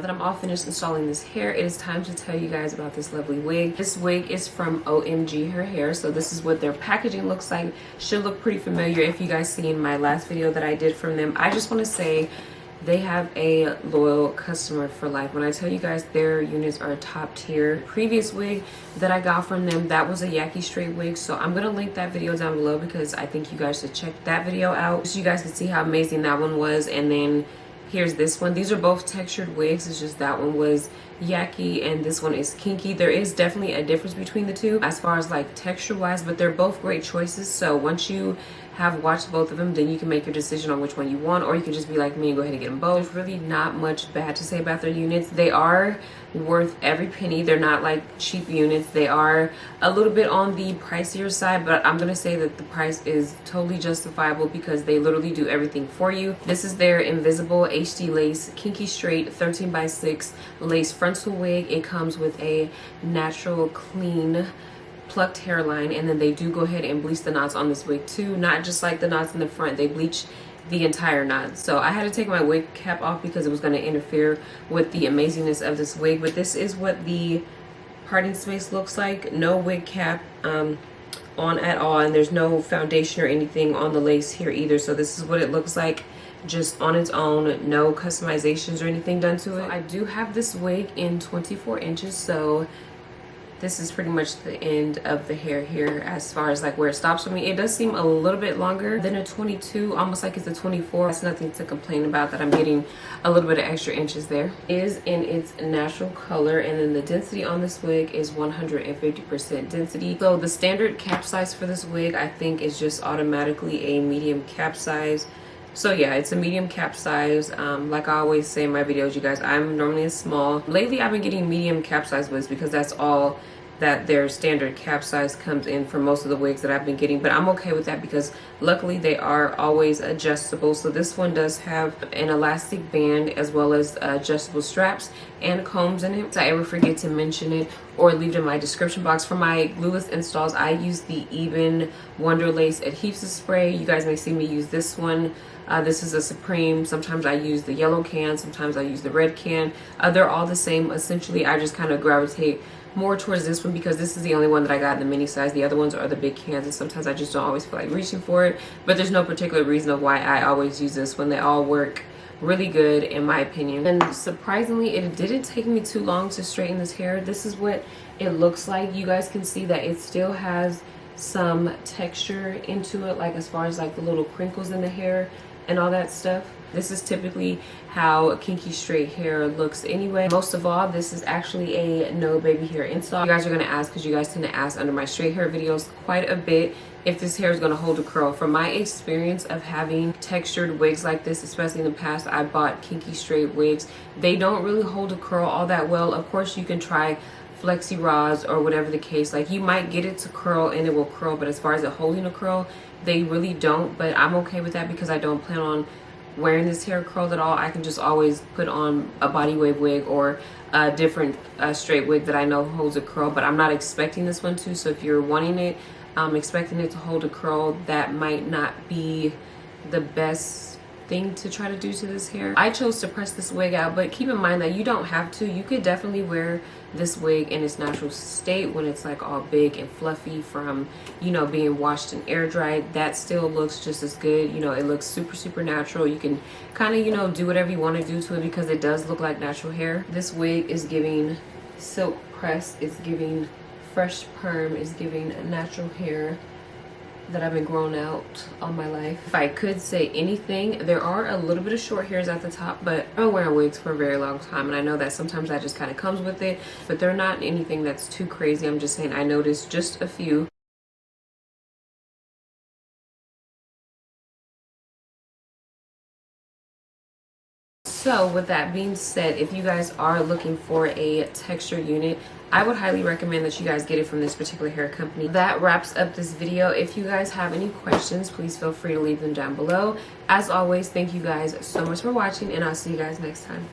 that I'm all finished installing this hair, it is time to tell you guys about this lovely wig. This wig is from OMGHerHair, so this is what their packaging looks like. Should look pretty familiar if you guys seen my last video that I did from them. I just want to say they have a loyal customer for life. When I tell you guys their units are top tier. Previous wig that I got from them, that was a Yaki straight wig, so I'm gonna link that video down below because I think you guys should check that video out so you guys can see how amazing that one was. And then here's this one. These are both textured wigs. It's just that one was Yaki and this one is Kinky. There is definitely a difference between the two as far as like texture wise, but they're both great choices. So once you have watched both of them, then you can make your decision on which one you want, or you can just be like me and go ahead and get them both. There's really not much bad to say about their units. They are worth every penny. They're not like cheap units. They are a little bit on the pricier side, but I'm gonna say that the price is totally justifiable because they literally do everything for you. This is their invisible HD lace Kinky straight 13x6 lace frontal wig. It comes with a natural clean plucked hairline, and then they do go ahead and bleach the knots on this wig too, not just like the knots in the front, they bleach the entire knot. So I had to take my wig cap off because it was going to interfere with the amazingness of this wig. But this is what the parting space looks like. No wig cap on at all, and there's no foundation or anything on the lace here either. So this is what it looks like just on its own, no customizations or anything done to it. So I do have this wig in 24 inches, so this is pretty much the end of the hair here as far as like where it stops for me. It does seem a little bit longer than a 22, almost like it's a 24. That's nothing to complain about, that I'm getting a little bit of extra inches there. It is in its natural color, and then the density on this wig is 150% density. So the standard cap size for this wig I think is just automatically a medium cap size. So yeah, it's a medium cap size. Like I always say in my videos, you guys, I'm normally a small. Lately I've been getting medium cap size wigs because that's all that their standard cap size comes in for most of the wigs that I've been getting. But I'm okay with that because luckily they are always adjustable. So this one does have an elastic band as well as adjustable straps and combs in it. If I ever forget to mention it or leave it in my description box, for my glueless installs I use the Even Wonder Lace adhesive spray. You guys may see me use this one. This is a Supreme. Sometimes I use the yellow can, sometimes I use the red can. They're all the same essentially. I just kind of gravitate more towards this one because this is the only one that I got in the mini size. The other ones are the big cans, and sometimes I just don't always feel like reaching for it. But there's no particular reason of why I always use this one. They all work really good in my opinion. And surprisingly, it didn't take me too long to straighten this hair. This is what it looks like. You guys can see that it still has some texture into it, like as far as like the little crinkles in the hair and all that stuff. This is typically how kinky straight hair looks anyway. Most of all, this is actually a no baby hair install. You guys are gonna ask, because you guys tend to ask under my straight hair videos quite a bit, if this hair is gonna hold a curl. From my experience of having textured wigs like this, especially in the past, I bought kinky straight wigs. They don't really hold a curl all that well. Of course, you can try flexi rods or whatever the case. Like you might get it to curl and it will curl, but as far as it holding a curl, they really don't. But I'm okay with that because I don't plan on wearing this hair curled at all. I can just always put on a body wave wig or a different straight wig that I know holds a curl, but I'm not expecting this one to. So if you're wanting it, expecting it to hold a curl, that might not be the best thing to try to do to this hair. I chose to press this wig out, but keep in mind that you don't have to. You could definitely wear this wig in its natural state when it's like all big and fluffy from, you know, being washed and air dried. That still looks just as good. You know, it looks super natural. You can kind of, you know, do whatever you want to do to it because it does look like natural hair. This wig is giving silk press, it's giving fresh perm, it's giving natural hair that I've been growing out all my life. If I could say anything, there are a little bit of short hairs at the top, but I've been wearing wigs for a very long time, and I know that sometimes that just kind of comes with it, but they're not anything that's too crazy. I'm just saying I noticed just a few. So with that being said, if you guys are looking for a texture unit, I would highly recommend that you guys get it from this particular hair company. That wraps up this video. If you guys have any questions, please feel free to leave them down below. As always, thank you guys so much for watching, and I'll see you guys next time.